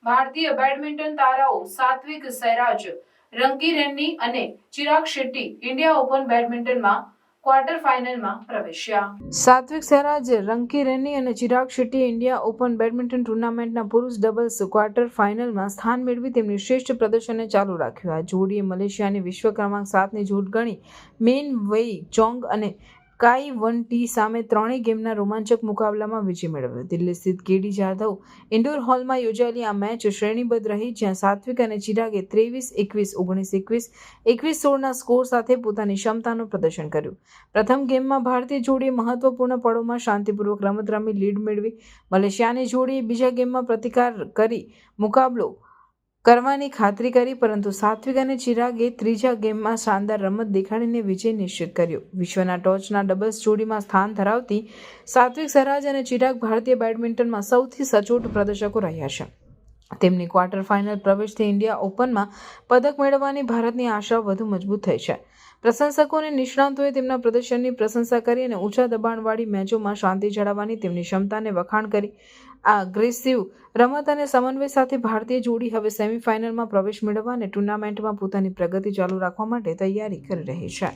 ભારતીય બેડમિન્ટન તારાઓ સાત્વિક સાઈરાજ, રંકીરેન્ની અને ચિરાગ શેટ્ટી ઇન્ડિયા ઓપન બેડમિન્ટનમાં ક્વાર્ટર ફાઇનલમાં પ્રવેશ્યા. સાત્વિક સાઈરાજ, રંકીરેન્ની અને ચિરાગ શેટ્ટીએ ઇન્ડિયા ઓપન બેડમિન્ટન ટુર્નામેન્ટના પુરુષ ડબલ્સ ક્વાર્ટર ફાઇનલમાં સ્થાન મેળવી તેમની શ્રેષ્ઠ પ્રદર્શનને ચાલુ રાખ્યું. આ જોડીએ મલેશિયાની વિશ્વ ક્રમાંક 7ની જોડ ગણી મેન વેઈ ચોંગ અને કાઈ વન ટી સામે ત્રણેય ગેમના રોમાંચક મુકાબલામાં વિજય મેળવ્યો. દિલ્હી સ્થિત કેડી જાધવ ઇન્ડોર હોલમાં યોજાયેલી આ મેચ શ્રેણીબદ્ધ રહી, જ્યાં સાત્વિક અને ચિરાગે 23-21, 19-21, 21-16ના સ્કોર સાથે પોતાની ક્ષમતાનું પ્રદર્શન કર્યું. પ્રથમ ગેમમાં ભારતીય જોડીએ મહત્વપૂર્ણ પળોમાં શાંતિપૂર્વક રમત રમી લીડ મેળવી. મલેશિયાની જોડીએ બીજા ગેમમાં પ્રતિકાર કરી મુકાબલો કરવાની ખાતરી કરી, પરંતુ સાત્વિક અને ચિરાગે ત્રીજા ગેમમાં શાનદાર રમત દેખાડીને વિજય નિશ્ચિત કર્યો. વિશ્વના ટોચના ડબલ્સ જોડીમાં સ્થાન ધરાવતી સાત્વિક સાઈરાજ અને ચિરાગ ભારતીય બેડમિન્ટનમાં સૌથી સચોટ પ્રદર્શકો રહ્યા છે. તેમની ક્વાર્ટર ફાઇનલ પ્રવેશથી ઇન્ડિયા ઓપનમાં પદક મેળવવાની ભારતની આશા વધુ મજબૂત થઈ છે. પ્રશંસકો અને નિષ્ણાતોએ તેમના પ્રદર્શનની પ્રશંસા કરી અને ઊંચા દબાણવાળી મેચોમાં શાંતિ જાળવવાની તેમની ક્ષમતાને વખાણ કરી. આ અગ્રેસિવ રમત અને સમન્વય સાથે ભારતીય જોડી હવે સેમીફાઇનલમાં પ્રવેશ મેળવવા અને ટુર્નામેન્ટમાં પોતાની પ્રગતિ ચાલુ રાખવા માટે તૈયારી કરી રહી છે.